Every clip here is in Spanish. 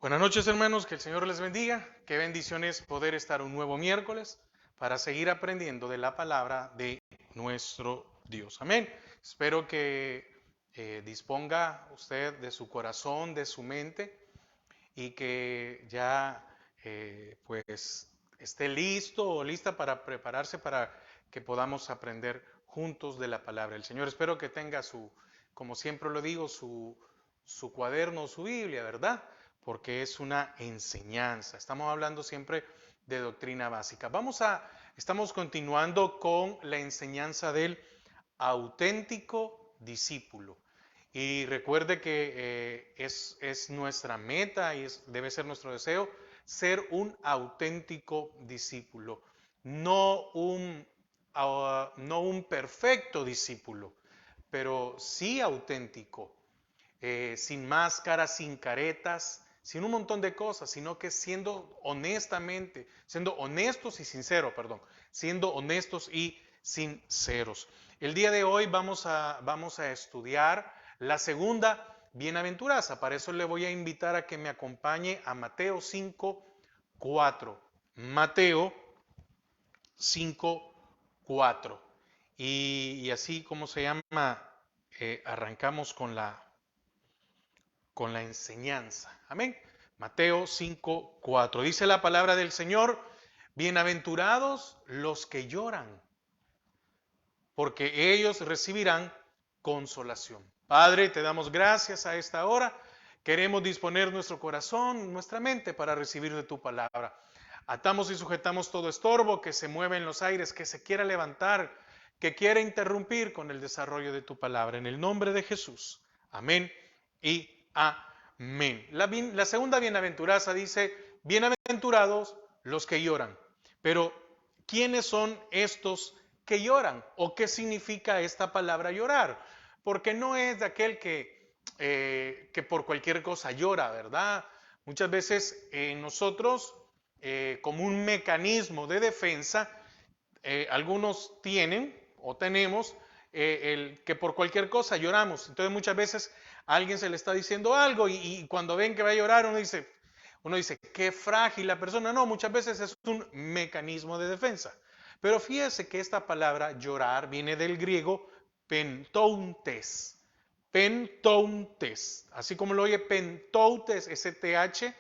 Buenas noches, hermanos, que el Señor les bendiga. Qué bendición es poder estar un nuevo miércoles para seguir aprendiendo de la palabra de nuestro Dios. Amén. Espero que disponga usted de su corazón, de su mente y que ya pues esté listo o lista para prepararse para que podamos aprender juntos de la palabra del Señor. Espero que tenga como siempre lo digo, su cuaderno, su Biblia, ¿verdad? Porque es una enseñanza. Estamos hablando siempre de doctrina básica. Estamos continuando con la enseñanza del auténtico discípulo. Y recuerde que es nuestra meta y debe ser nuestro deseo ser un auténtico discípulo, no un perfecto discípulo, pero sí auténtico, sin máscaras, sin caretas, sin un montón de cosas, sino que siendo honestos y sinceros, perdón, siendo honestos y sinceros. El día de hoy vamos a estudiar la segunda bienaventuranza. Para eso le voy a invitar a que me acompañe a Mateo 5:4. Mateo 5:4. Y así como se llama, arrancamos con la enseñanza. Amén. Mateo 5:4. Dice la palabra del Señor: bienaventurados los que lloran, porque ellos recibirán consolación. Padre, te damos gracias a esta hora. Queremos disponer nuestro corazón, nuestra mente para recibir de tu palabra. Atamos y sujetamos todo estorbo que se mueve en los aires, que se quiera levantar, que quiera interrumpir con el desarrollo de tu palabra. En el nombre de Jesús. Amén y amén. La segunda bienaventuranza dice: bienaventurados los que lloran. Pero, ¿quiénes son estos que lloran? ¿O qué significa esta palabra llorar? Porque no es de aquel que por cualquier cosa llora, ¿verdad? Muchas veces nosotros, como un mecanismo de defensa, algunos tienen o tenemos el que por cualquier cosa lloramos. Entonces muchas veces a alguien se le está diciendo algo y cuando ven que va a llorar uno dice, qué frágil la persona. No, muchas veces es un mecanismo de defensa. Pero fíjese que esta palabra llorar viene del griego pentoutes. Pentoutes. Así como lo oye, pentoutes, S-T-H-O-U-N-T-E-S.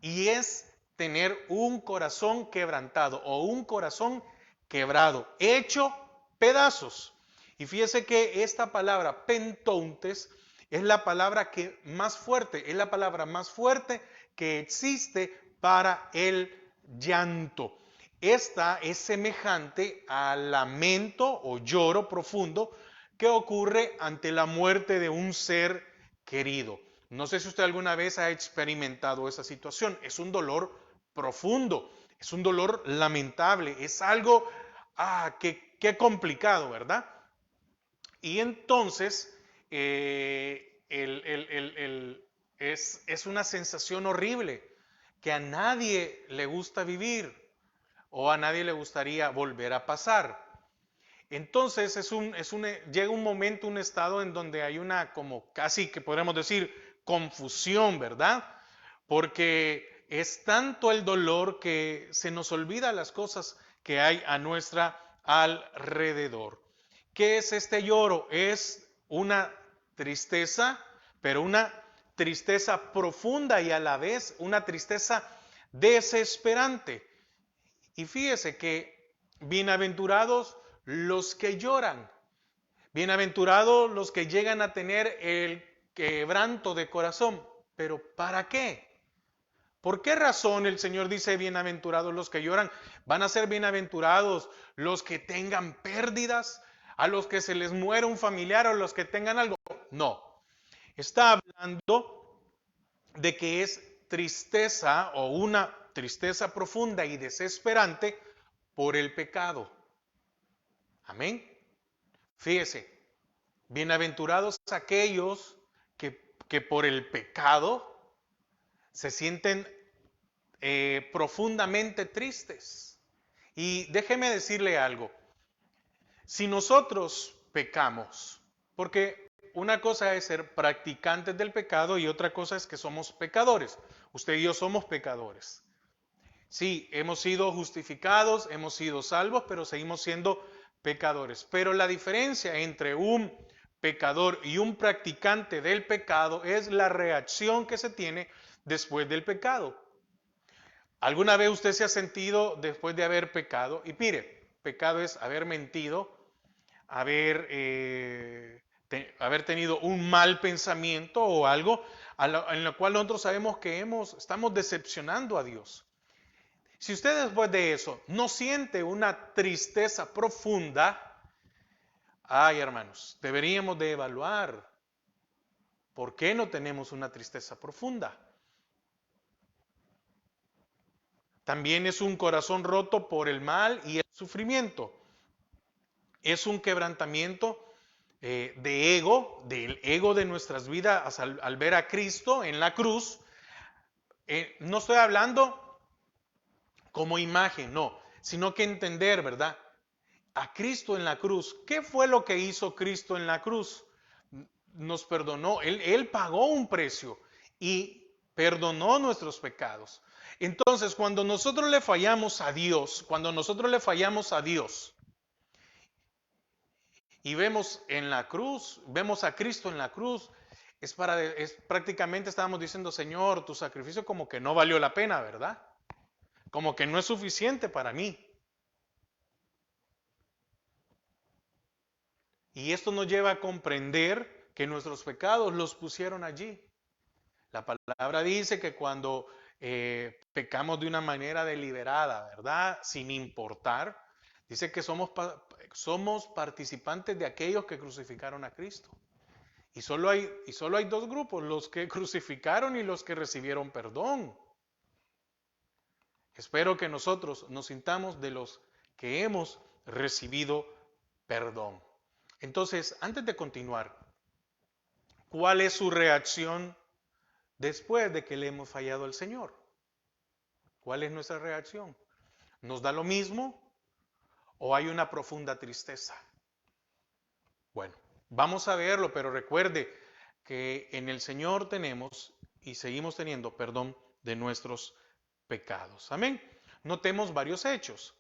Y es tener un corazón quebrantado o un corazón quebrado, hecho pedazos. Y fíjese que esta palabra pentoutes es la palabra es la palabra más fuerte que existe para el llanto. Esta es semejante al lamento o lloro profundo que ocurre ante la muerte de un ser querido. No sé si usted alguna vez ha experimentado esa situación. Es un dolor profundo, es un dolor lamentable, es algo que complicado, ¿verdad? Y entonces es una sensación horrible que a nadie le gusta vivir o a nadie le gustaría volver a pasar. Entonces llega un momento, un estado en donde hay una como casi que podríamos decir confusión, ¿verdad? Porque es tanto el dolor que se nos olvida las cosas que hay a nuestra alrededor. ¿Qué es este lloro? Es una tristeza, pero una tristeza profunda y a la vez una tristeza desesperante. Y fíjese que bienaventurados los que lloran, bienaventurados los que llegan a tener el quebranto de corazón. ¿Pero para qué? ¿Por qué razón el Señor dice bienaventurados los que lloran? ¿Van a ser bienaventurados los que tengan pérdidas? ¿A los que se les muera un familiar o los que tengan algo? No. Está hablando de que es tristeza o una tristeza profunda y desesperante por el pecado. Amén. Fíjese, bienaventurados aquellos que por el pecado se sienten profundamente tristes. Y déjeme decirle algo, si nosotros pecamos, porque una cosa es ser practicantes del pecado y otra cosa es que somos pecadores. Usted y yo somos pecadores. Sí, hemos sido justificados, hemos sido salvos, pero seguimos siendo pecadores. Pero la diferencia entre un pecador y un practicante del pecado es la reacción que se tiene después del pecado. ¿Alguna vez usted se ha sentido después de haber pecado? Y mire, pecado es haber mentido, haber tenido un mal pensamiento o algo en lo cual nosotros sabemos que estamos decepcionando a Dios. Si usted después de eso no siente una tristeza profunda, ay hermanos, deberíamos de evaluar por qué no tenemos una tristeza profunda. También es un corazón roto por el mal y el sufrimiento. Es un quebrantamiento de ego, del ego de nuestras vidas al ver a Cristo en la cruz. No estoy hablando como imagen, no, sino que entender, ¿verdad? A Cristo en la cruz. ¿Qué fue lo que hizo Cristo en la cruz? Nos perdonó, él pagó un precio y perdonó nuestros pecados. Entonces, cuando nosotros le fallamos a Dios, y vemos en la cruz, vemos a Cristo en la cruz, prácticamente estábamos diciendo, Señor, tu sacrificio como que no valió la pena, ¿verdad? Como que no es suficiente para mí. Y esto nos lleva a comprender que nuestros pecados los pusieron allí. La palabra dice que cuando pecamos de una manera deliberada, ¿verdad? Sin importar, dice que somos participantes de aquellos que crucificaron a Cristo. Y solo hay dos grupos, los que crucificaron y los que recibieron perdón. Espero que nosotros nos sintamos de los que hemos recibido perdón. Entonces, antes de continuar, ¿cuál es su reacción después de que le hemos fallado al Señor? ¿Cuál es nuestra reacción? ¿Nos da lo mismo o hay una profunda tristeza? Bueno, vamos a verlo, pero recuerde que en el Señor tenemos y seguimos teniendo perdón de nuestros pecados. Amén. Notemos varios hechos.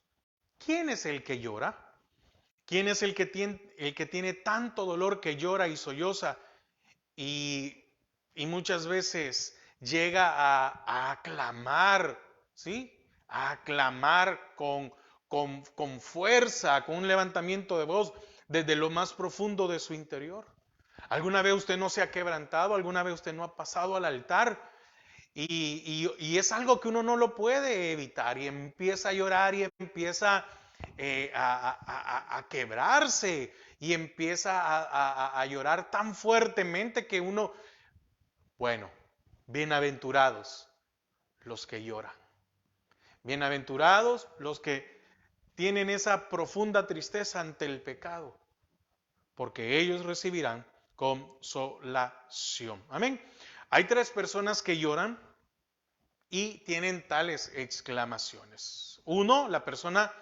¿Quién es el que llora? ¿Quién es el que tiene tanto dolor que llora y solloza y, y muchas veces llega a clamar, ¿sí? A clamar con fuerza, con un levantamiento de voz desde lo más profundo de su interior? ¿Alguna vez usted no se ha quebrantado? ¿Alguna vez usted no ha pasado al altar? Y es algo que uno no lo puede evitar y empieza a llorar y empieza a quebrarse y empieza a llorar tan fuertemente que uno, bueno, bienaventurados los que lloran, bienaventurados los que tienen esa profunda tristeza ante el pecado, porque ellos recibirán consolación. Amén. Hay tres personas que lloran y tienen tales exclamaciones. Uno, la persona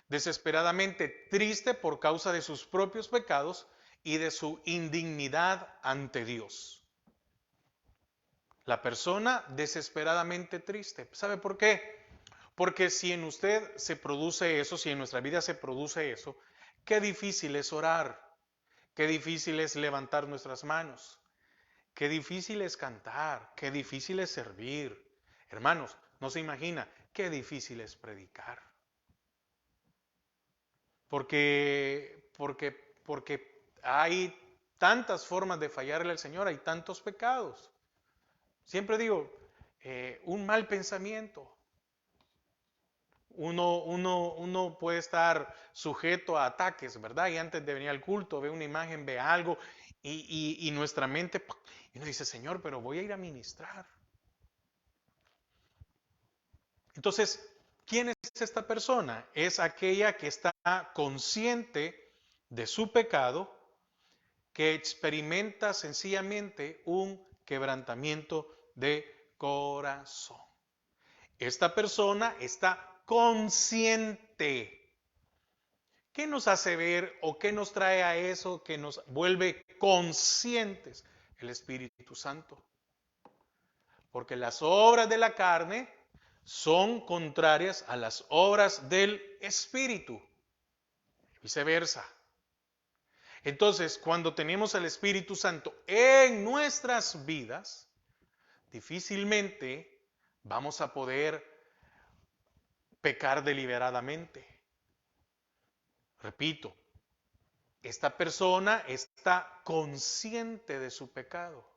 desesperadamente triste por causa de sus propios pecados y de su indignidad ante Dios. La persona desesperadamente triste. ¿Sabe por qué? Porque si en usted se produce eso, si en nuestra vida se produce eso, qué difícil es orar, qué difícil es levantar nuestras manos, qué difícil es cantar, qué difícil es servir. Hermanos, no se imagina qué difícil es predicar. Porque hay tantas formas de fallarle al Señor, hay tantos pecados. Siempre digo, un mal pensamiento. Uno puede estar sujeto a ataques, ¿verdad? Y antes de venir al culto, ve una imagen, ve algo, y nuestra mente, y uno dice, Señor, pero voy a ir a ministrar. Entonces, ¿quién es esta persona? Es aquella que está consciente de su pecado, que experimenta sencillamente un quebrantamiento de corazón. Esta persona está consciente ¿Qué nos hace ver o qué nos trae a eso que nos vuelve conscientes? El Espíritu Santo. Porque las obras de la carne son contrarias a las obras del Espíritu. Viceversa. Entonces, cuando tenemos al Espíritu Santo en nuestras vidas, difícilmente vamos a poder pecar deliberadamente. Repito, esta persona está consciente de su pecado.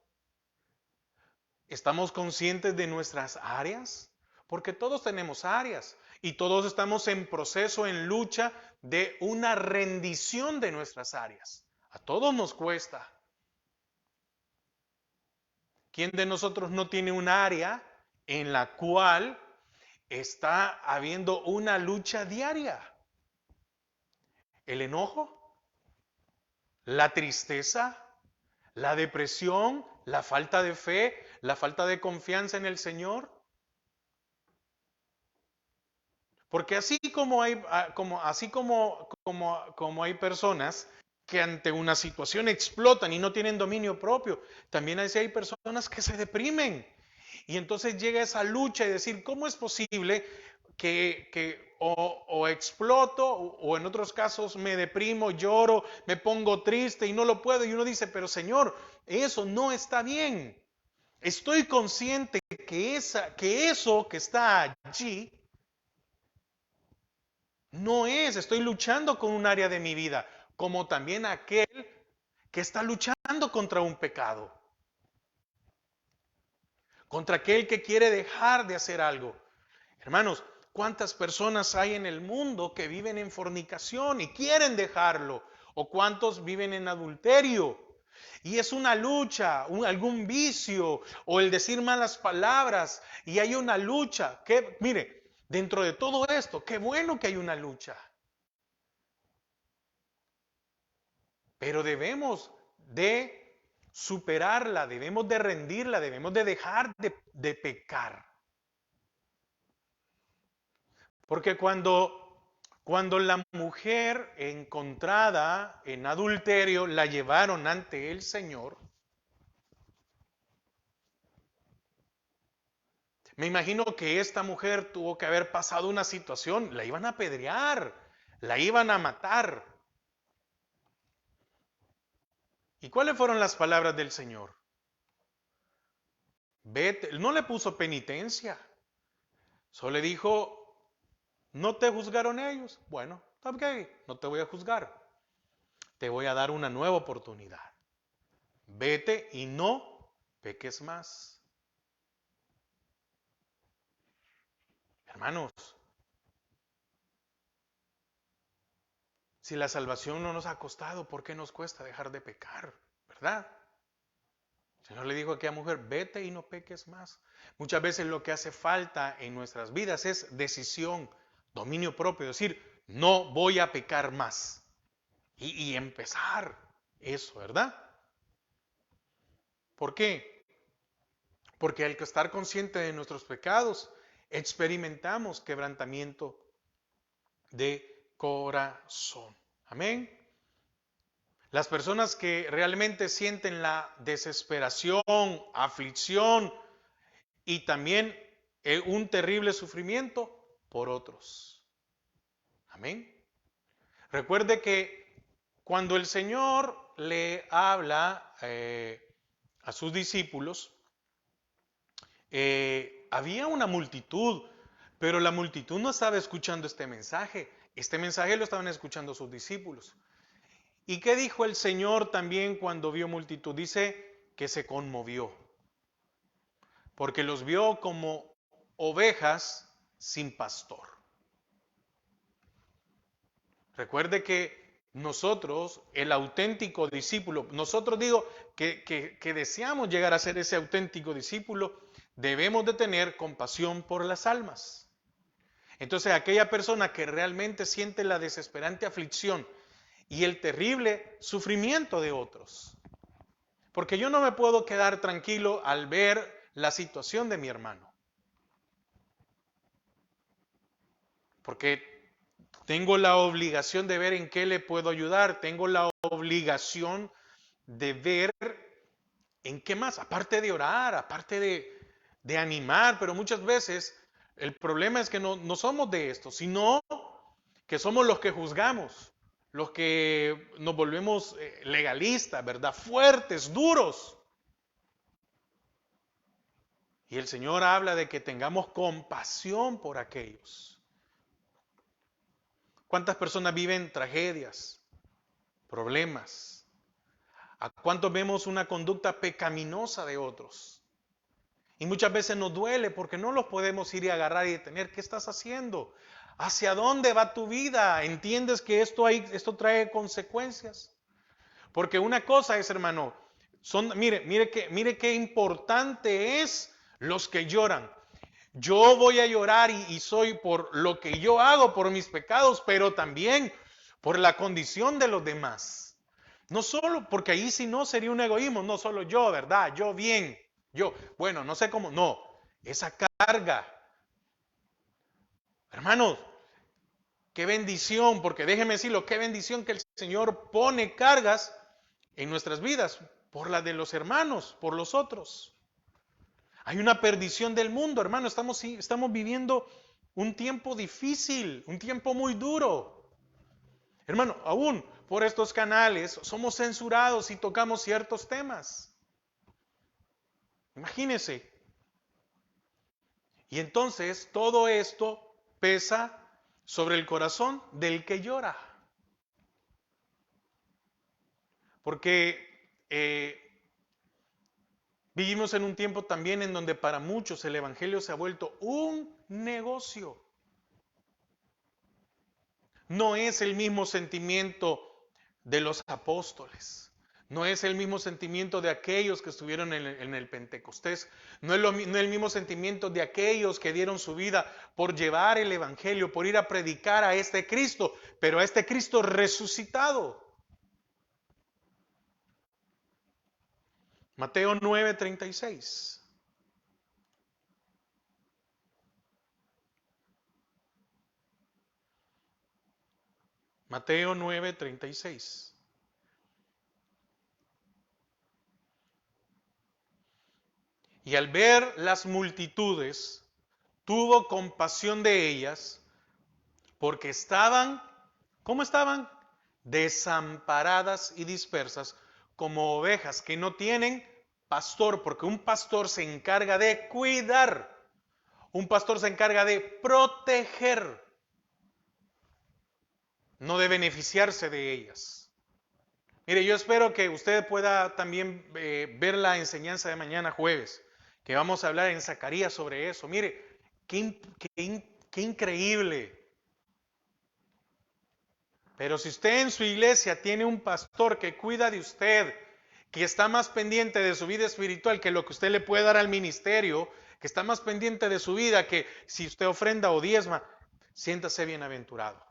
¿Estamos conscientes de nuestras áreas? Porque todos tenemos áreas y todos estamos en proceso, en lucha de una rendición de nuestras áreas. A todos nos cuesta. ¿Quién de nosotros no tiene un área en la cual está habiendo una lucha diaria? El enojo, la tristeza, la depresión, la falta de fe, la falta de confianza en el Señor. Porque como hay personas que ante una situación explotan y no tienen dominio propio, también así hay personas que se deprimen. Y entonces llega esa lucha y decir, ¿cómo es posible que o exploto o en otros casos me deprimo, lloro, me pongo triste y no lo puedo? Y uno dice, pero Señor, eso no está bien. Estoy consciente que eso que está allí no es, estoy luchando con un área de mi vida, como también aquel que está luchando contra un pecado, contra aquel que quiere dejar de hacer algo. Hermanos, ¿cuántas personas hay en el mundo que viven en fornicación y quieren dejarlo? ¿O cuántos viven en adulterio? Y es una lucha, algún vicio o el decir malas palabras y hay una lucha. Mire, dentro de todo esto, qué bueno que hay una lucha. Pero debemos de superarla, debemos de rendirla, debemos de dejar de pecar. Porque cuando la mujer encontrada en adulterio la llevaron ante el Señor, me imagino que esta mujer tuvo que haber pasado una situación, la iban a apedrear, la iban a matar. ¿Y cuáles fueron las palabras del Señor? Vete, no le puso penitencia, solo le dijo, ¿no te juzgaron ellos? Bueno, está bien, no te voy a juzgar. Te voy a dar una nueva oportunidad. Vete y no peques más. Hermanos, si la salvación no nos ha costado, ¿por qué nos cuesta dejar de pecar? ¿Verdad? El Señor le dijo a aquella mujer, vete y no peques más. Muchas veces lo que hace falta en nuestras vidas es decisión, dominio propio, decir, no voy a pecar más. Y empezar eso, ¿verdad? ¿Por qué? Porque al estar consciente de nuestros pecados, experimentamos quebrantamiento de corazón. Amén. Las personas que realmente sienten la desesperación, aflicción y también un terrible sufrimiento por otros. Amén. Recuerde que cuando el Señor le habla a sus discípulos, había una multitud, pero la multitud no estaba escuchando este mensaje. Este mensaje lo estaban escuchando sus discípulos. ¿Y qué dijo el Señor también cuando vio multitud? Dice que se conmovió, porque los vio como ovejas sin pastor. Recuerde que nosotros, el auténtico discípulo, nosotros digo que deseamos llegar a ser ese auténtico discípulo, debemos de tener compasión por las almas. Entonces, aquella persona que realmente siente la desesperante aflicción y el terrible sufrimiento de otros. Porque yo no me puedo quedar tranquilo al ver la situación de mi hermano. Porque Tengo la obligación de ver en qué le puedo ayudar. Tengo la obligación de ver en qué más, aparte de orar, aparte de animar, pero muchas veces el problema es que no somos de esto, sino que somos los que juzgamos, los que nos volvemos legalistas, ¿verdad? Fuertes, duros. Y el Señor habla de que tengamos compasión por aquellos. ¿Cuántas personas viven tragedias, problemas? ¿A cuántos vemos una conducta pecaminosa de otros? Y muchas veces nos duele porque no los podemos ir y agarrar y detener. ¿Qué estás haciendo? ¿Hacia dónde va tu vida? ¿Entiendes que esto trae consecuencias? Porque una cosa es, hermano, mire qué importante es los que lloran. Yo voy a llorar y soy por lo que yo hago, por mis pecados, pero también por la condición de los demás. No solo, porque ahí si no sería un egoísmo, no solo yo, ¿verdad? Yo bien, yo, bueno, no sé cómo, no, esa carga. Hermanos, qué bendición, porque déjeme decirlo, qué bendición que el Señor pone cargas en nuestras vidas por la de los hermanos, por los otros. Hay una perdición del mundo, hermano, estamos viviendo un tiempo difícil, un tiempo muy duro. Hermano, aún por estos canales somos censurados y tocamos ciertos temas. Imagínese. Y entonces todo esto pesa sobre el corazón del que llora. Porque vivimos en un tiempo también en donde para muchos el Evangelio se ha vuelto un negocio. No es el mismo sentimiento de los apóstoles. No es el mismo sentimiento de aquellos que estuvieron en el Pentecostés. No es el mismo sentimiento de aquellos que dieron su vida por llevar el Evangelio, por ir a predicar a este Cristo, pero a este Cristo resucitado. Mateo 9:36. Mateo 9:36. Y al ver las multitudes, tuvo compasión de ellas, porque estaban, ¿cómo estaban? Desamparadas y dispersas, como ovejas que no tienen pastor, porque un pastor se encarga de cuidar, un pastor se encarga de proteger, no de beneficiarse de ellas. Mire, yo espero que usted pueda también ver la enseñanza de mañana jueves, que vamos a hablar en Zacarías sobre eso. Mire, qué increíble. Pero si usted en su iglesia tiene un pastor que cuida de usted, que está más pendiente de su vida espiritual que lo que usted le puede dar al ministerio, que está más pendiente de su vida que si usted ofrenda o diezma, siéntase bienaventurado.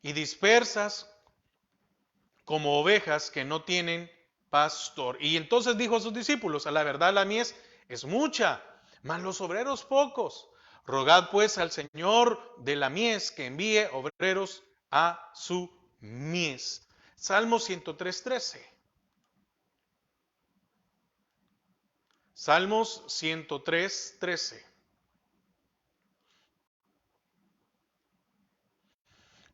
Y dispersas como ovejas que no tienen pastor. Y entonces dijo a sus discípulos: a la verdad la mies es mucha, mas los obreros pocos. Rogad pues al Señor de la mies que envíe obreros a su mies. Salmo 103:13. Salmos 103:13.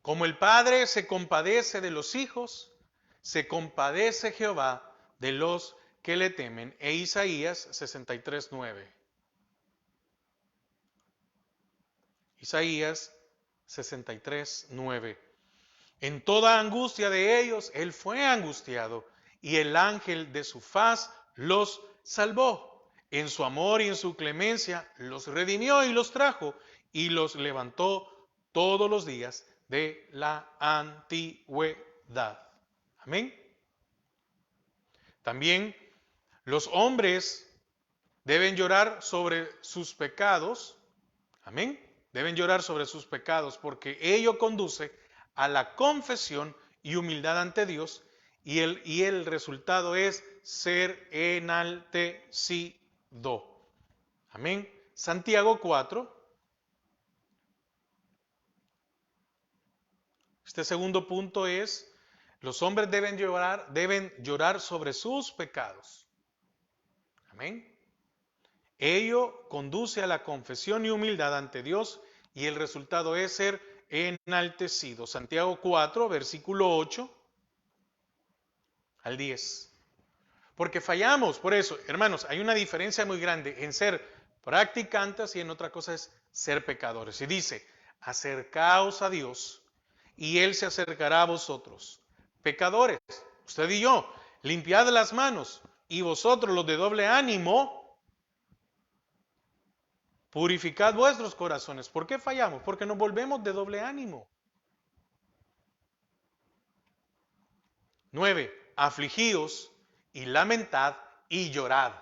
Como el Padre se compadece de los hijos, se compadece Jehová de los que le temen. E Isaías 63:9. Isaías 63:9. En toda angustia de ellos, él fue angustiado, y el ángel de su faz los salvó. En su amor y en su clemencia los redimió y los trajo, y los levantó todos los días de la antigüedad. Amén. También los hombres deben llorar sobre sus pecados. Amén. Deben llorar sobre sus pecados porque ello conduce a la confesión y humildad ante Dios, y el resultado es ser enaltecido. Amén. Santiago 4. Este segundo punto es, los hombres deben llorar sobre sus pecados. Amén. Ello conduce a la confesión y humildad ante Dios y el resultado es ser enaltecido. Santiago 4, versículo 8 al 10. Porque fallamos, por eso, hermanos, hay una diferencia muy grande en ser practicantes y en otra cosa es ser pecadores. Y dice, acercaos a Dios y Él se acercará a vosotros. Pecadores, usted y yo, limpiad las manos y vosotros los de doble ánimo, purificad vuestros corazones. ¿Por qué fallamos? Porque nos volvemos de doble ánimo. 9. Afligíos y lamentad y llorad.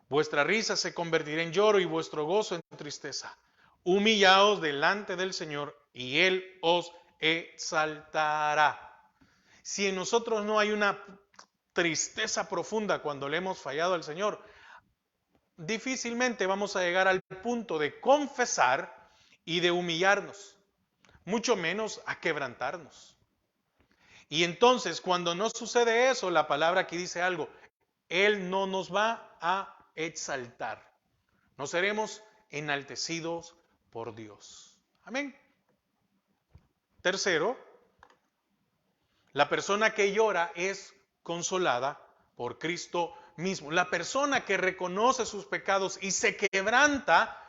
Vuestra risa se convertirá en lloro y vuestro gozo en tristeza. Humillaos delante del Señor y Él os exaltará. Si en nosotros no hay una tristeza profunda cuando le hemos fallado al Señor, difícilmente vamos a llegar al punto de confesar y de humillarnos, mucho menos a quebrantarnos. Y entonces, cuando no sucede eso, la palabra aquí dice algo, Él no nos va a exaltar. No seremos enaltecidos por Dios. Amén. Tercero, la persona que llora es consolada por Cristo mismo. La persona que reconoce sus pecados y se quebranta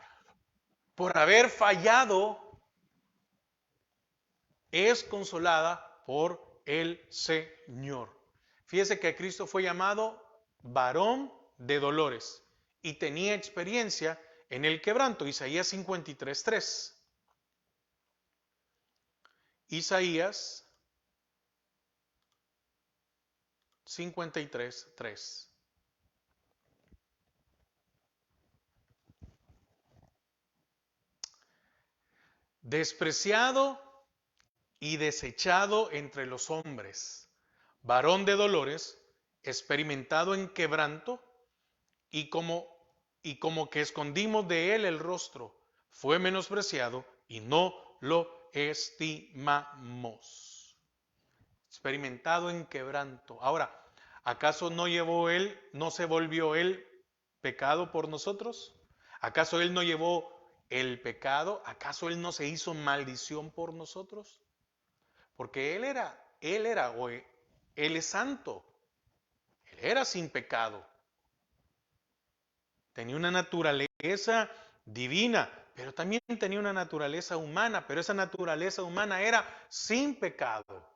por haber fallado es consolada por el Señor. Fíjese que Cristo fue llamado varón de dolores y tenía experiencia en el quebranto. Isaías 53:3. Isaías 53:3. Despreciado y desechado entre los hombres, varón de dolores, experimentado en quebranto, y como que escondimos de él el rostro, fue menospreciado y no lo estimamos. Experimentado en quebranto. Ahora, ¿acaso no se volvió él pecado por nosotros? ¿Acaso él no llevó el pecado? ¿Acaso él no se hizo maldición por nosotros? Porque él es santo, él era sin pecado, tenía una naturaleza divina, pero también tenía una naturaleza humana, pero esa naturaleza humana era sin pecado.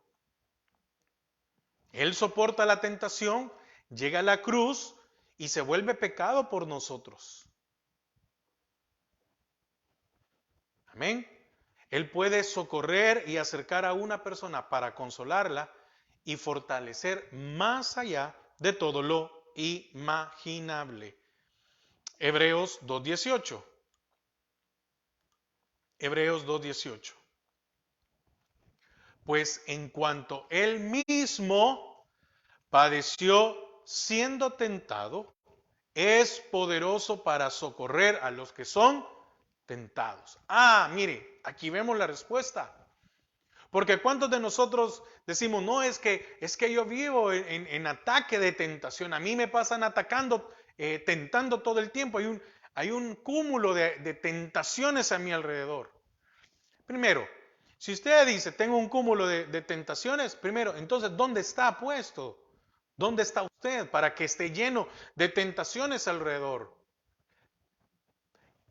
Él soporta la tentación, llega a la cruz y se vuelve pecado por nosotros. Amén. Él puede socorrer y acercar a una persona para consolarla y fortalecer más allá de todo lo imaginable. Hebreos 2:18. Hebreos 2:18. Pues en cuanto él mismo padeció siendo tentado, es poderoso para socorrer a los que son tentados. Mire, aquí vemos la respuesta. Porque ¿cuántos de nosotros decimos, no, es que yo vivo en ataque de tentación, a mí me pasan atacando, tentando todo el tiempo, hay un cúmulo de tentaciones a mi alrededor? Primero, si usted dice, tengo un cúmulo de tentaciones, primero, entonces, ¿dónde está puesto? ¿Dónde está usted para que esté lleno de tentaciones alrededor?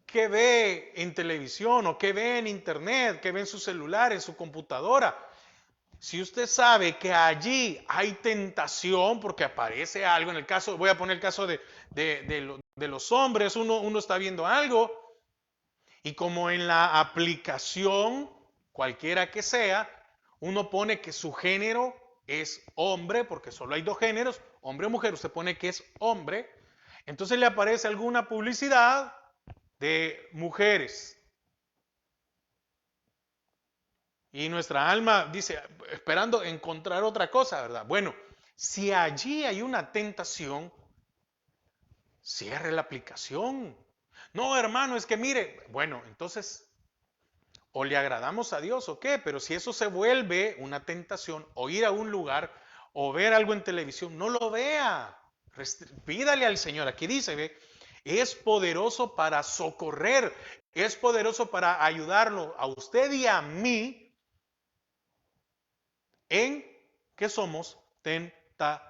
¿Qué ve en televisión o qué ve en internet, qué ve en su celular, en su computadora? Si usted sabe que allí hay tentación porque aparece algo, voy a poner el caso de los hombres, uno está viendo algo y como en la aplicación, cualquiera que sea, uno pone que su género es hombre, porque solo hay dos géneros, hombre o mujer, usted pone que es hombre, entonces le aparece alguna publicidad de mujeres. Y nuestra alma dice, esperando encontrar otra cosa, ¿verdad? Bueno, si allí hay una tentación, cierre la aplicación. No, hermano, es que mire, bueno, entonces, o le agradamos a Dios o qué, pero si eso se vuelve una tentación, o ir a un lugar, o ver algo en televisión, no lo vea. Pídale al Señor. Aquí dice, ve, es poderoso para socorrer, es poderoso para ayudarlo a usted y a mí en que somos tentados.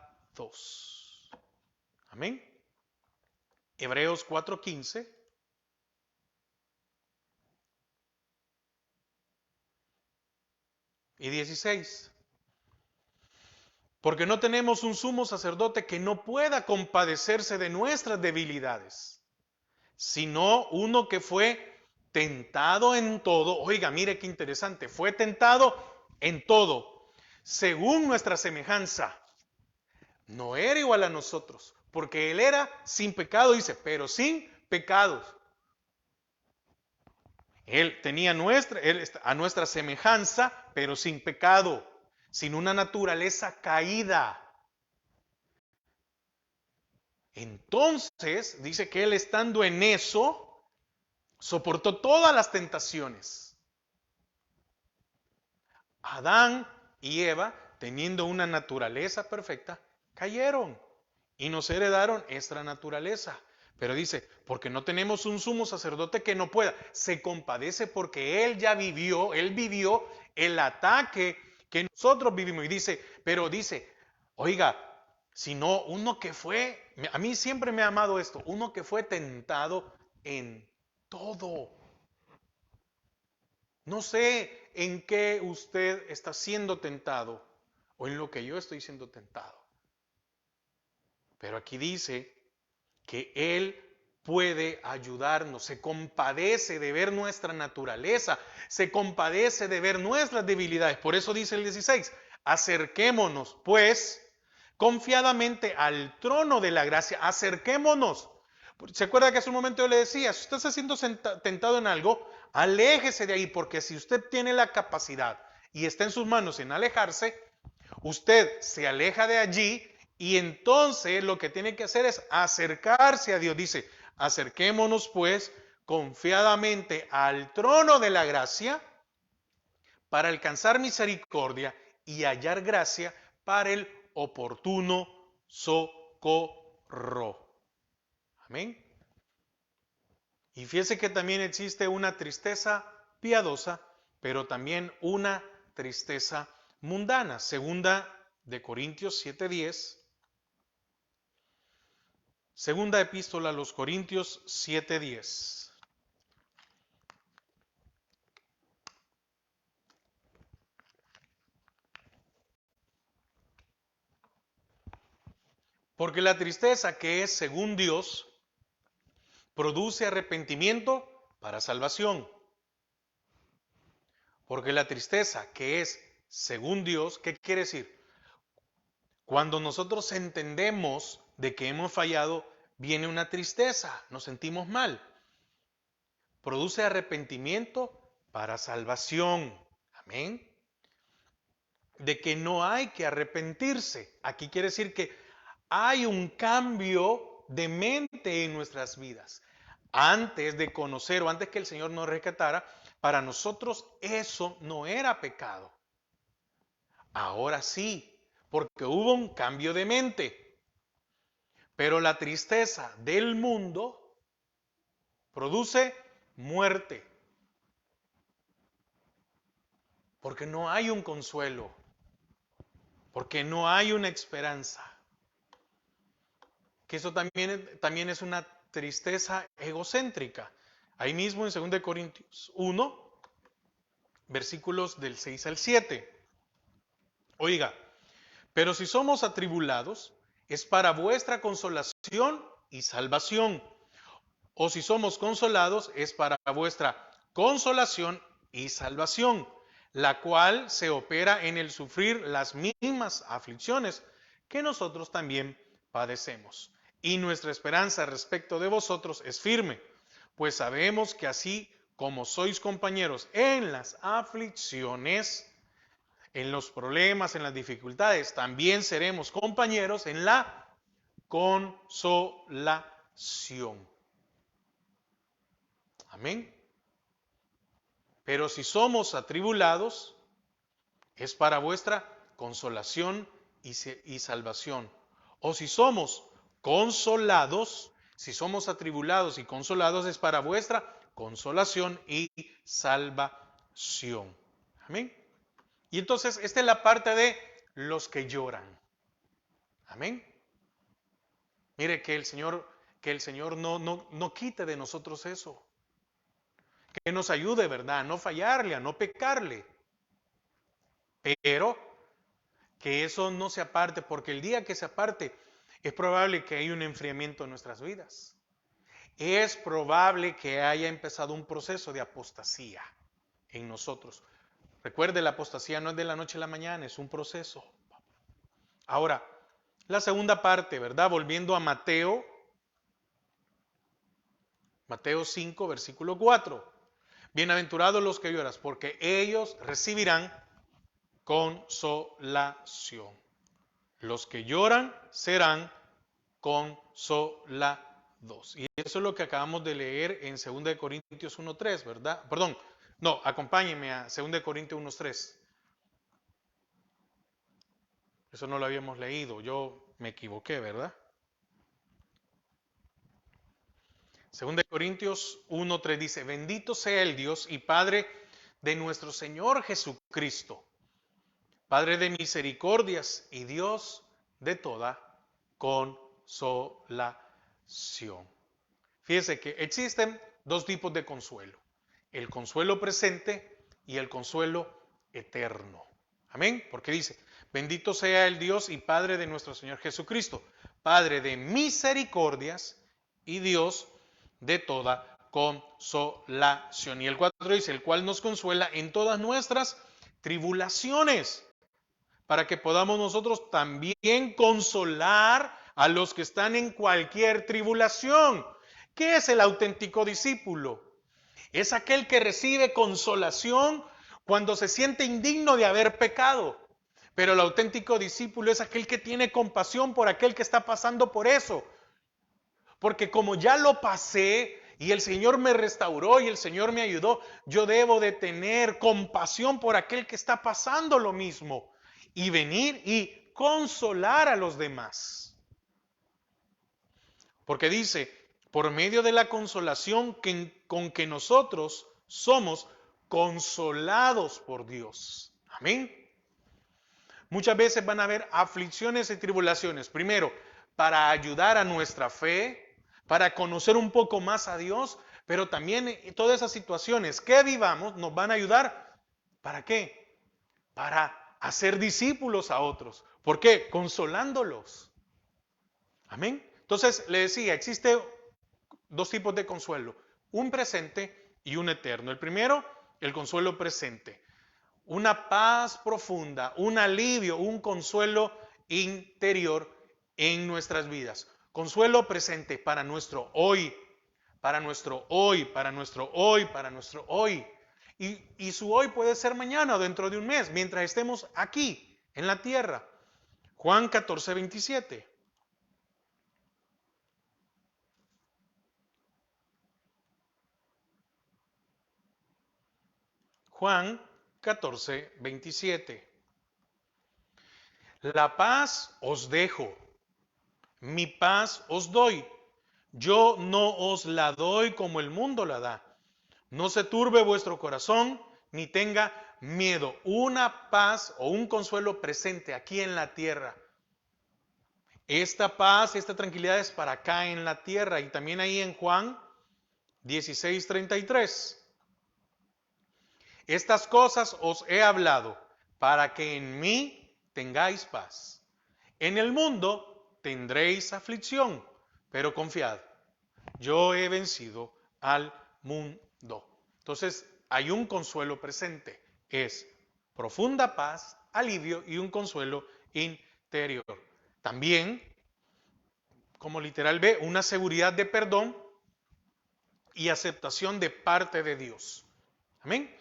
Amén. Hebreos 4:15 y 16. Porque no tenemos un sumo sacerdote que no pueda compadecerse de nuestras debilidades, sino uno que fue tentado en todo. Oiga, mire qué interesante, fue tentado en todo, según nuestra semejanza. No era igual a nosotros, porque él era sin pecado, dice, pero sin pecados. Él tenía a nuestra semejanza, pero sin pecado, sin una naturaleza caída. Entonces, dice que él estando en eso, soportó todas las tentaciones. Adán y Eva, teniendo una naturaleza perfecta, cayeron y nos heredaron esta naturaleza. Pero dice, porque no tenemos un sumo sacerdote que no pueda, se compadece porque él ya vivió, él vivió el ataque que nosotros vivimos. Y dice, pero dice, oiga, sino uno que fue, a mí siempre me ha amado esto, uno que fue tentado en todo. No sé en qué usted está siendo tentado o en lo que yo estoy siendo tentado. Pero aquí dice que Él puede ayudarnos, se compadece de ver nuestra naturaleza, se compadece de ver nuestras debilidades. Por eso dice el 16, acerquémonos pues confiadamente al trono de la gracia, acerquémonos. ¿Se acuerda que hace un momento yo le decía, si usted está siendo tentado en algo, aléjese de ahí, porque si usted tiene la capacidad y está en sus manos en alejarse, usted se aleja de allí y entonces lo que tiene que hacer es acercarse a Dios. Dice, acerquémonos pues confiadamente al trono de la gracia para alcanzar misericordia y hallar gracia para el oportuno socorro. Amén. Y fíjese que también existe una tristeza piadosa, pero también una tristeza mundana. Segunda de Corintios 7:10. Segunda epístola a los Corintios 7:10. Porque la tristeza que es según Dios produce arrepentimiento para salvación. Porque la tristeza que es según Dios, ¿qué quiere decir? Cuando nosotros entendemos de que hemos fallado, viene una tristeza, nos sentimos mal. Produce arrepentimiento para salvación. Amén. De que no hay que arrepentirse. Aquí quiere decir que hay un cambio de mente en nuestras vidas. Antes de conocer o antes que el Señor nos rescatara, para nosotros eso no era pecado. Ahora sí, porque hubo un cambio de mente. Pero la tristeza del mundo produce muerte. Porque no hay un consuelo. Porque no hay una esperanza. Que eso también es una tristeza egocéntrica. Ahí mismo en 2 Corintios 1, versículos del 6 al 7. Oiga, pero si somos atribulados, es para vuestra consolación y salvación. O si somos consolados, es para vuestra consolación y salvación, la cual se opera en el sufrir las mismas aflicciones que nosotros también padecemos. Y nuestra esperanza respecto de vosotros es firme, pues sabemos que así como sois compañeros en las aflicciones, en los problemas, en las dificultades, también seremos compañeros en la consolación. Amén. Pero si somos atribulados, es para vuestra consolación y salvación. O si somos consolados, si somos atribulados y consolados, es para vuestra consolación y salvación. Amén. Y entonces, esta es la parte de los que lloran. Amén. Mire que el Señor no quite de nosotros eso. Que nos ayude, ¿verdad? A no fallarle, a no pecarle. Pero que eso no se aparte, porque el día que se aparte, es probable que haya un enfriamiento en nuestras vidas. Es probable que haya empezado un proceso de apostasía en nosotros. Recuerde, la apostasía no es de la noche a la mañana, es un proceso. Ahora, la segunda parte, ¿verdad? Volviendo a Mateo 5, versículo 4. Bienaventurados los que lloran, porque ellos recibirán consolación. Los que lloran serán consolados. Y eso es lo que acabamos de leer en 2 Corintios 1:3, ¿verdad? Perdón, no, acompáñenme a 2 Corintios 1:3. Eso no lo habíamos leído, yo me equivoqué, ¿verdad? 2 Corintios 1:3 dice, bendito sea el Dios y Padre de nuestro Señor Jesucristo, Padre de misericordias y Dios de toda consolación. Fíjese que existen dos tipos de consuelo, el consuelo presente y el consuelo eterno. Amén, porque dice, bendito sea el Dios y Padre de nuestro Señor Jesucristo, Padre de misericordias y Dios de toda consolación. Y el 4 dice, el cual nos consuela en todas nuestras tribulaciones, para que podamos nosotros también consolar a los que están en cualquier tribulación. ¿Qué es el auténtico discípulo? Es aquel que recibe consolación cuando se siente indigno de haber pecado. Pero el auténtico discípulo es aquel que tiene compasión por aquel que está pasando por eso. Porque como ya lo pasé y el Señor me restauró y el Señor me ayudó, yo debo de tener compasión por aquel que está pasando lo mismo y venir y consolar a los demás. Porque dice, por medio de la consolación con que nosotros somos consolados por Dios. Amén. Muchas veces van a haber aflicciones y tribulaciones. Primero, para ayudar a nuestra fe, para conocer un poco más a Dios, pero también todas esas situaciones que vivamos nos van a ayudar. ¿Para qué? Para hacer discípulos a otros. ¿Por qué? Consolándolos. Amén. Entonces, le decía, existe dos tipos de consuelo, un presente y un eterno. El primero, el consuelo presente. Una paz profunda, un alivio, un consuelo interior en nuestras vidas. Consuelo presente para nuestro hoy, para nuestro hoy, para nuestro hoy, para nuestro hoy. Y su hoy puede ser mañana o dentro de un mes, mientras estemos aquí, en la tierra. Juan 14:27. Juan 14:27. La paz os dejo, mi paz os doy. Yo no os la doy como el mundo la da. No se turbe vuestro corazón, ni tenga miedo. Una paz o un consuelo presente aquí en la tierra. Esta paz, esta tranquilidad es para acá en la tierra. Y también ahí en Juan 16:33. Estas cosas os he hablado para que en mí tengáis paz. En el mundo tendréis aflicción, pero confiad, yo he vencido al mundo. Entonces, hay un consuelo presente, es profunda paz, alivio y un consuelo interior. También, como literal ve, una seguridad de perdón y aceptación de parte de Dios. Amén.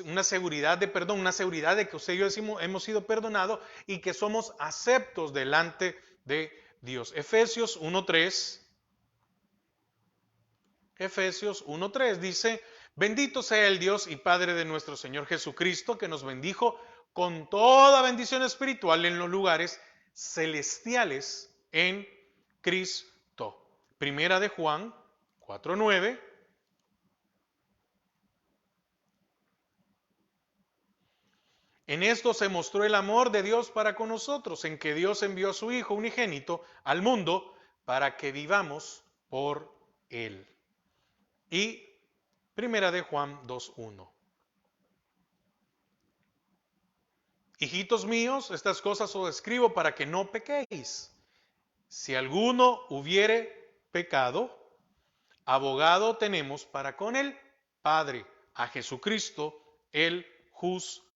Una seguridad de perdón, una seguridad de que usted y yo hemos sido perdonados y que somos aceptos delante de Dios. Efesios 1:3 dice, Bendito sea el Dios y Padre de nuestro Señor Jesucristo, que nos bendijo con toda bendición espiritual en los lugares celestiales en Cristo. Primera de Juan 4:9. En esto se mostró el amor de Dios para con nosotros, en que Dios envió a su Hijo unigénito al mundo para que vivamos por Él. Y Primera de Juan 2:1. Hijitos míos, estas cosas os escribo para que no pequéis. Si alguno hubiere pecado, abogado tenemos para con el Padre, a Jesucristo el justo.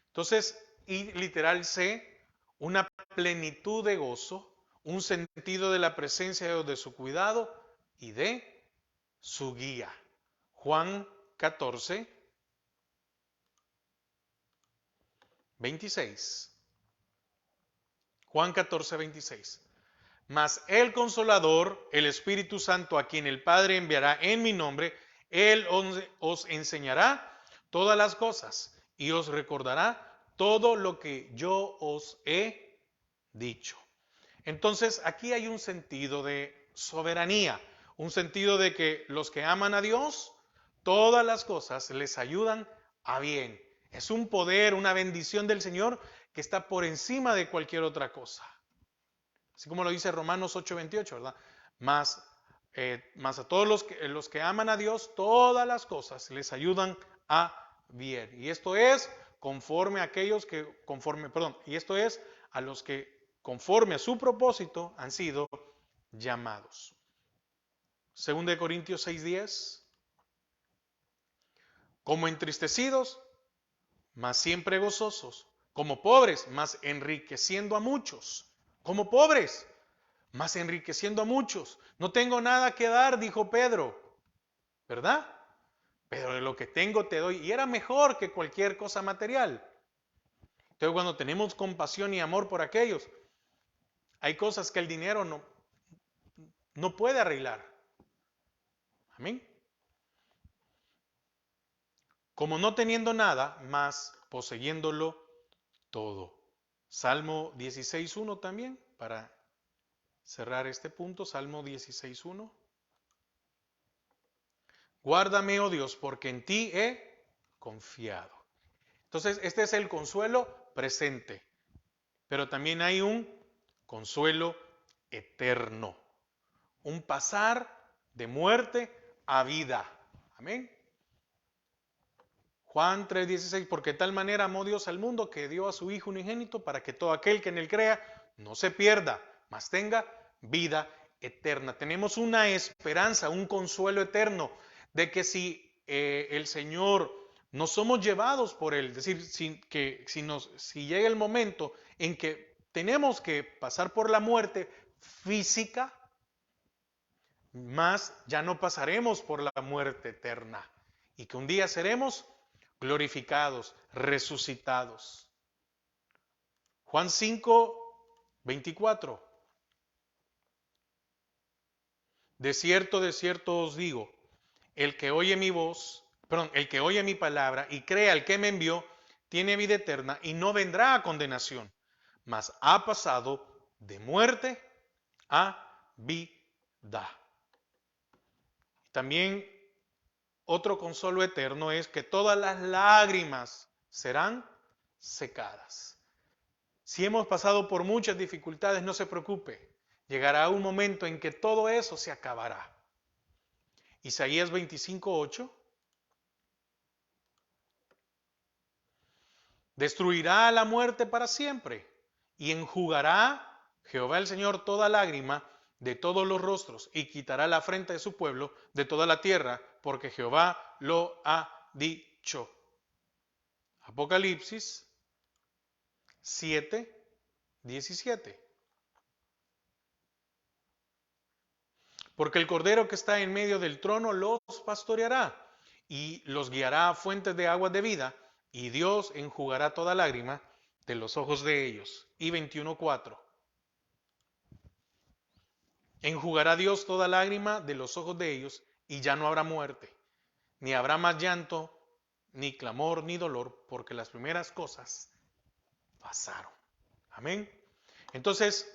Entonces, y literal C, una plenitud de gozo, un sentido de la presencia de Dios, de su cuidado y de su guía. Juan 14, 26. Juan 14, 26. Mas el Consolador, el Espíritu Santo, a quien el Padre enviará en mi nombre, Él os enseñará todas las cosas y os recordará todo lo que yo os he dicho. Entonces, aquí hay un sentido de soberanía, un sentido de que los que aman a Dios, todas las cosas les ayudan a bien. Es un poder, una bendición del Señor que está por encima de cualquier otra cosa. Así como lo dice Romanos 8:28, ¿verdad? Más a todos los que aman a Dios, todas las cosas les ayudan a bien. Y esto es conforme a aquellos que, y esto es a los que conforme a su propósito han sido llamados. 2 Corintios 6:10. Como entristecidos, mas siempre gozosos. Como pobres, mas enriqueciendo a muchos. Como pobres, mas enriqueciendo a muchos. No tengo nada que dar, dijo Pedro, ¿verdad? Pero de lo que tengo te doy. Y era mejor que cualquier cosa material. Entonces, cuando tenemos compasión y amor por aquellos, hay cosas que el dinero no puede arreglar. Amén. Como no teniendo nada, más poseyéndolo todo. Salmo 16:1 también, para cerrar este punto, Salmo 16:1. Guárdame, oh Dios, porque en ti he confiado. Entonces, este es el consuelo presente, pero también hay un consuelo eterno, un pasar de muerte a vida. Amén. Juan 3:16, porque de tal manera amó Dios al mundo que dio a su Hijo unigénito para que todo aquel que en él crea no se pierda, mas tenga vida eterna. Tenemos una esperanza, un consuelo eterno de que si el Señor no somos llevados por Él, es decir, si llega el momento en que tenemos que pasar por la muerte física, más ya no pasaremos por la muerte eterna y que un día seremos glorificados, resucitados. Juan 5:24. De cierto os digo, el que oye mi voz, el que oye mi palabra y crea al que me envió, tiene vida eterna y no vendrá a condenación, mas ha pasado de muerte a vida. También otro consuelo eterno es que todas las lágrimas serán secadas. Si hemos pasado por muchas dificultades, no se preocupe. Llegará un momento en que todo eso se acabará. Isaías 25:8. Destruirá la muerte para siempre y enjugará Jehová el Señor toda lágrima de todos los rostros y quitará la afrenta de su pueblo de toda la tierra, porque Jehová lo ha dicho. Apocalipsis 7:17. Porque el Cordero que está en medio del trono los pastoreará y los guiará a fuentes de aguas de vida, y Dios enjugará toda lágrima de los ojos de ellos. Y 21:4. Enjugará Dios toda lágrima de los ojos de ellos, y ya no habrá muerte, ni habrá más llanto, ni clamor, ni dolor, porque las primeras cosas pasaron. Amén. Entonces,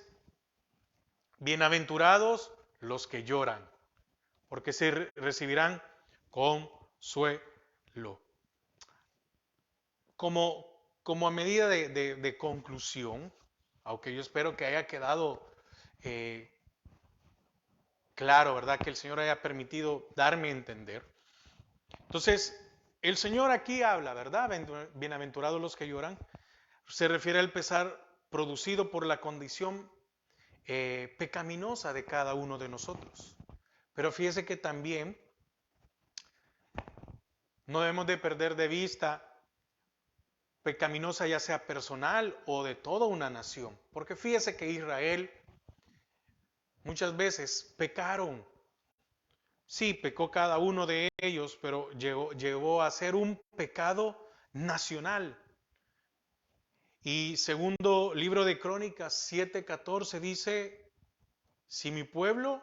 bienaventurados los que lloran, porque se recibirán consuelo. Como a medida de conclusión, aunque yo espero que haya quedado claro, ¿verdad? Que el Señor haya permitido darme a entender. Entonces, el Señor aquí habla, ¿verdad? Bienaventurados los que lloran. Se refiere al pesar producido por la condición pecaminosa de cada uno de nosotros. Pero fíjese que también no debemos de perder de vista pecaminosa ya sea personal o de toda una nación. Porque fíjese que Israel muchas veces pecaron. Sí, pecó cada uno de ellos, pero llegó a ser un pecado nacional. Y segundo libro de Crónicas 7:14 dice, si mi pueblo,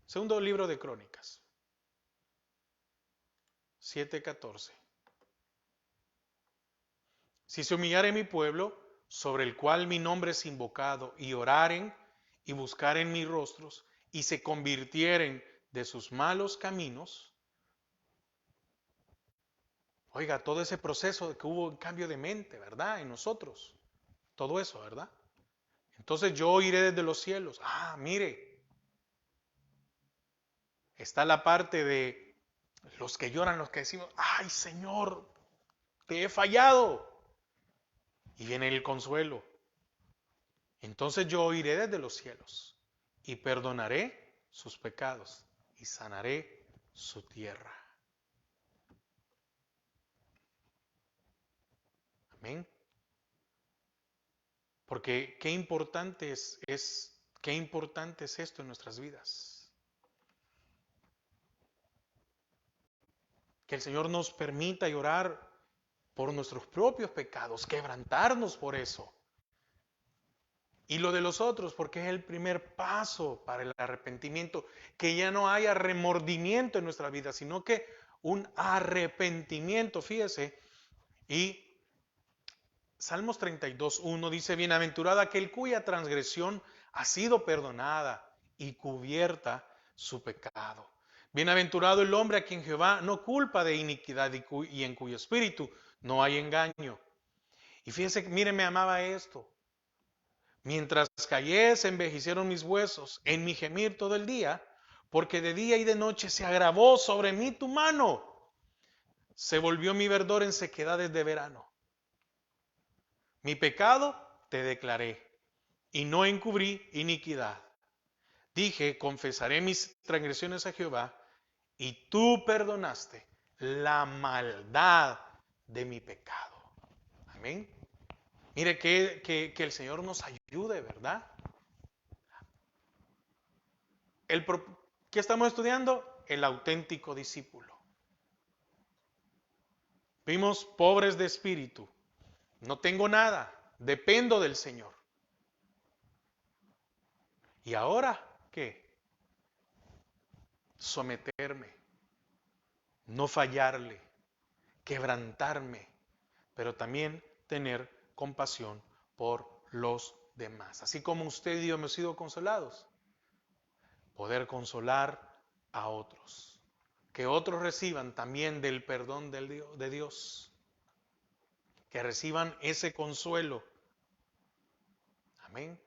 segundo libro de Crónicas 7:14, si se humillare mi pueblo, sobre el cual mi nombre es invocado, y oraren y buscaren mis rostros, y se convirtieren de sus malos caminos. Oiga, todo ese proceso de que hubo un cambio de mente, ¿verdad? En nosotros. Todo eso, ¿verdad? Entonces yo iré desde los cielos. Ah, mire, está la parte de los que lloran, los que decimos, ay Señor, te he fallado. Y viene el consuelo. Entonces yo iré desde los cielos y perdonaré sus pecados y sanaré su tierra. Amén. Porque qué importante qué importante es esto en nuestras vidas. Que el Señor nos permita llorar por nuestros propios pecados, quebrantarnos por eso. Y lo de los otros, porque es el primer paso para el arrepentimiento, que ya no haya remordimiento en nuestra vida, sino que un arrepentimiento, fíjese. Y Salmos 32:1 dice, bienaventurado aquel cuya transgresión ha sido perdonada y cubierta su pecado. Bienaventurado el hombre a quien Jehová no culpa de iniquidad y en cuyo espíritu no hay engaño. Y fíjese, mire, me amaba esto. Mientras callé, se envejecieron mis huesos en mi gemir todo el día, porque de día y de noche se agravó sobre mí tu mano. Se volvió mi verdor en sequedades de verano. Mi pecado te declaré, y no encubrí iniquidad. Dije, confesaré mis transgresiones a Jehová, y tú perdonaste la maldad de mi pecado. Amén. Mire que el Señor nos ayude, ¿verdad? ¿Qué estamos estudiando? El auténtico discípulo. Vimos pobres de espíritu. No tengo nada. Dependo del Señor. ¿Y ahora qué? Someterme. No fallarle. Quebrantarme. Pero también tener compasión por los demás. Así como usted y yo hemos sido consolados. Poder consolar a otros. Que otros reciban también del perdón de Dios. Que reciban ese consuelo. Amén.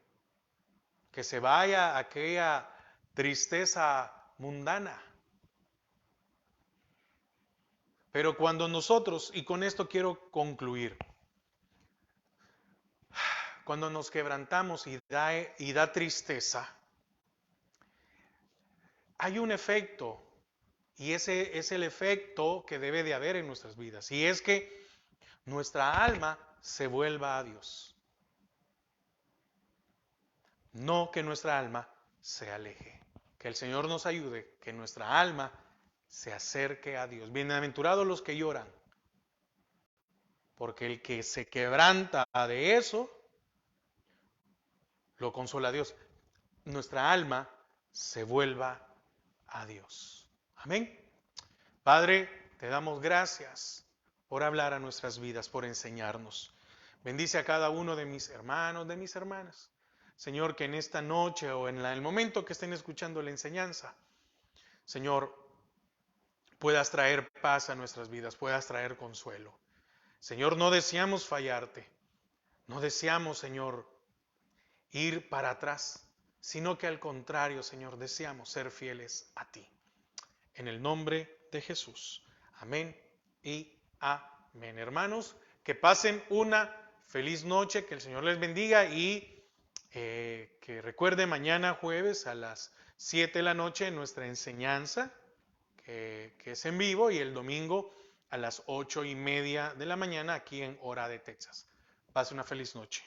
Que se vaya aquella tristeza mundana. Pero cuando nosotros, y con esto quiero concluir, cuando nos quebrantamos y da tristeza, hay un efecto, y ese es el efecto que debe de haber en nuestras vidas, y es que nuestra alma se vuelva a Dios. No que nuestra alma se aleje. Que el Señor nos ayude, que nuestra alma se acerque a Dios. Bienaventurados los que lloran, porque el que se quebranta de eso, lo consola a Dios. Nuestra alma se vuelva a Dios. Amén. Padre, te damos gracias por hablar a nuestras vidas, por enseñarnos. Bendice a cada uno de mis hermanos, de mis hermanas. Señor, que en esta noche o en el momento que estén escuchando la enseñanza, Señor, puedas traer paz a nuestras vidas, puedas traer consuelo. Señor, no deseamos fallarte, no deseamos, Señor, ir para atrás, sino que al contrario, Señor, deseamos ser fieles a ti. En el nombre de Jesús. Amén y amén. Hermanos, que pasen una feliz noche, que el Señor les bendiga y que recuerde mañana jueves a las 7 de la noche nuestra enseñanza, que es en vivo, y el domingo a las 8:30 de la mañana aquí en Hora de Texas. Pase una feliz noche.